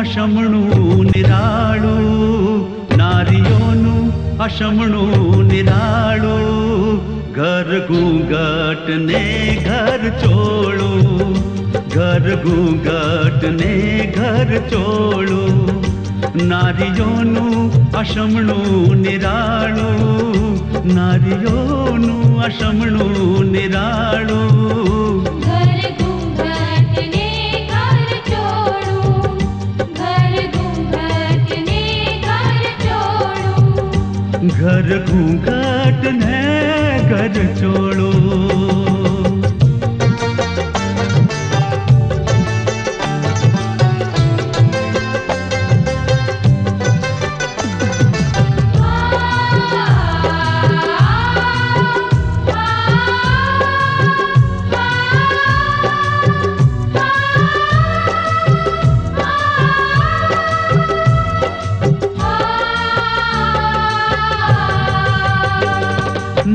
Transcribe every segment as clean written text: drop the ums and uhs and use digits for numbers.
અશમણું નિરાળું, નારીઓનું અશમણું નિરાળું. ઘર ઘૂંઘટ ને ઘર ચોળું, ઘર ઘૂંઘટ ને ઘર ચોળું. નારીઓનું અશમણું નિરાળું, નારીઓનું અશમણું નિરાળું. ઘર ઘૂંઘટ ને ઘર ચોળું, ઘર ઘૂંઘટ ને ઘર ચોળું. ઘર ઘૂંઘટ ને ઘર ચોળું.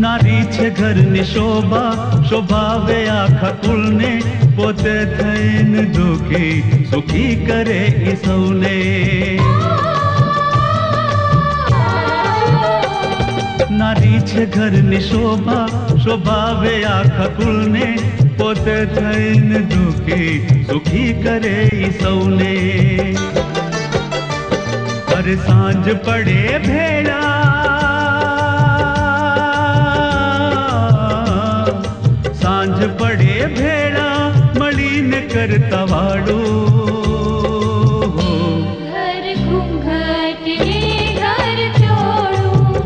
નારી છે ઘરની શોભા, શોભાવે આખા કુળને. પોતે થઈને દુખી સુખી કરે ઈ સૌને. નારી છે ઘરની શોભા, શોભાવે આખા કુળને. પોતે થઈને દુખી સુખી કરે ઈ સૌને. અરે સાંજ પડે ભેળા, સાંજ પડે ભેળા મળીને કરતા વાળું. ઘર ઘૂંઘટ ને ઘર ચોળું,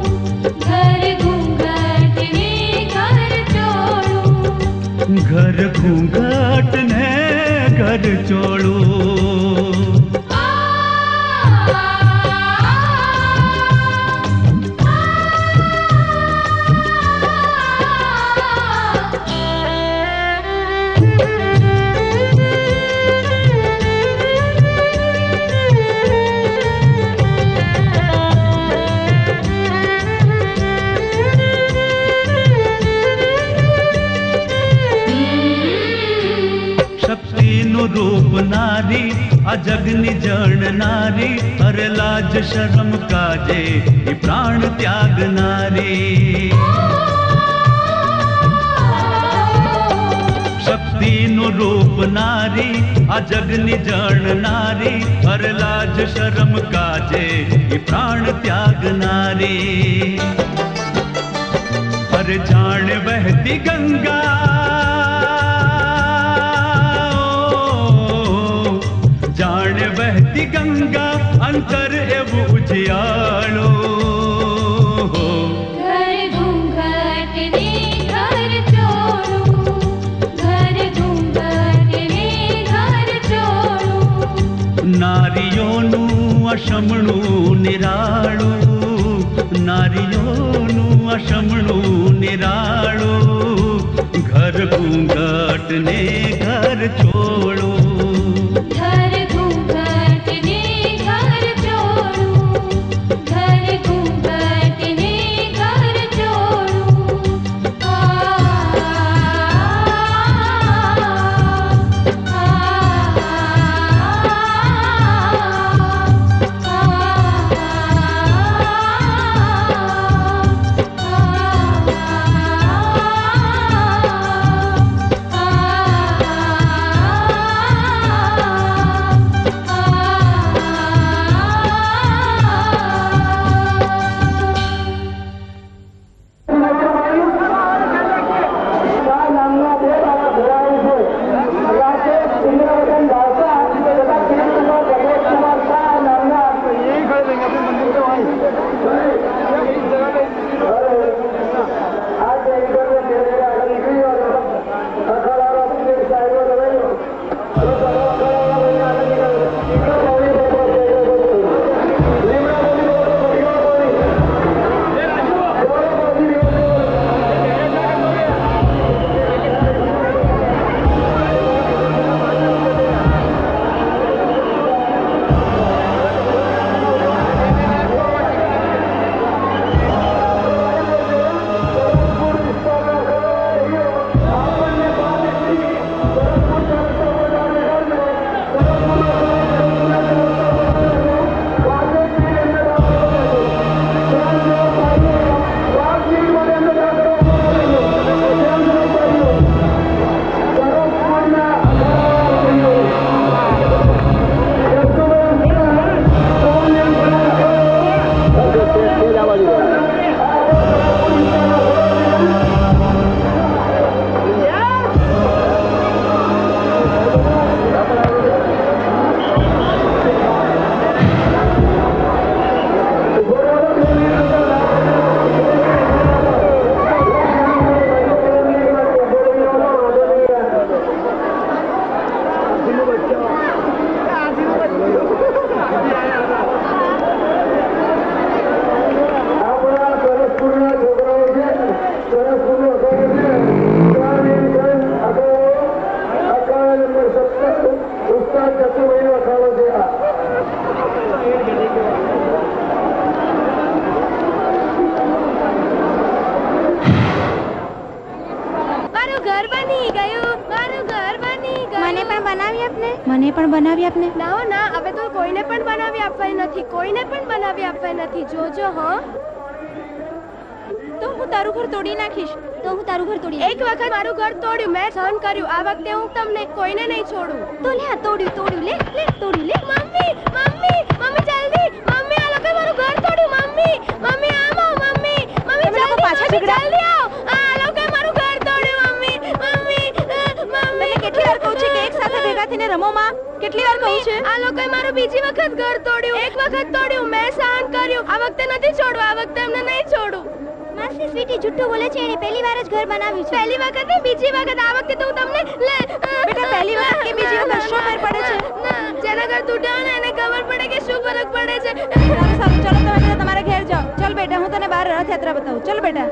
ઘર ઘૂંઘટ ને ઘર ચોળું. ઘર ઘૂંઘટ ને ઘર ચોળું. શક્તિનું રૂપ નારી, આ જગની જણનારી. અરે લાજ શરમ કાજે ઈ પ્રાણ ત્યાગનારી. શક્તિનું રૂપ નારી, આ જગની જણનારી. અરે લાજ શરમ કાજે ઈ પ્રાણ ત્યાગનારી. અરે જાણ વહેતી ગંગા, જાણ વહેતી ગંગા અંતર એવું ઉજિયાળો. ઘર ઘૂંઘટ ને ઘર ચોળું, ઘર ઘૂંઘટ ને ઘર ચોળું. નારીઓનું અશમણું નિરાળું, નારીઓનું અશમણું નિરાળું. ઘર ઘૂંઘટ ને ઘર ચોળું. ઘર ઘૂંઘટ ને ઘર ચોળું, ઘર ઘૂંઘટ ને ઘર ચોળું. બની ગયું, મારું ઘર બની ગયું. મને પણ બનાવી આપને. મને પણ બનાવી આપને. ના ના, હવે તો કોઈને પણ બનાવી આપવાની નથી, કોઈને પણ બનાવી આપવાની નથી. જોજો હો. તો હું તારું ઘર તોડી નાખીશ. તો હું તારું ઘર તોડી એક વખત મારું ઘર તોડ્યું, મેં સહન કર્યું. આ વખતે હું તમને કોઈને નહીં છોડું. તો લે આ તોડ્યું લે લે તોડ્યું લે. મમ્મી મમ્મી મમ્મી જલ્દી, મમ્મી આ લોકોએ મારું ઘર તોડ્યું. મમ્મી મમ્મી આમ આવો. મમ્મી મમ્મી તમે લોકો જલ્દી, પાછા મમ્મી, ઝઘડા? જલ્દી આવો. આ લોકોએ મારું ઘર તોડ્યું. મમ્મી મમ્મી તને કેટલી વાર કહું છે કે એક સાથે ભેગા થઈને રમો માં? કેટલી વાર કહું છે? આ લોકોએ મારું બીજી વખત ઘર તોડ્યું. એક વખત તોડ્યું, મેં સહન કર્યું. આ વખતે નથી છોડવું, આ વખતે એમને નહીં છોડું. માસી સ્વીટી જુઠ્ઠું બોલે છે. એને પહેલી વાર જ ઘર બનાવ્યું છે. પહેલી વખત નહીં, બીજી વખત. આ વખતે તો હું તમને બેટા પહેલી વખત કે બીજી વખત શું ફેર પડે છે? ના, જેના ઘર તૂટ્યા ને એને ખબર પડે કે શું ફરક પડે છે. સારું સારું, ચલો તમે બધા તમારા ઘેર જાઓ. ચલ બેટા, હું તને બહાર રથયાત્રા બતાવું. ચલ બેટા.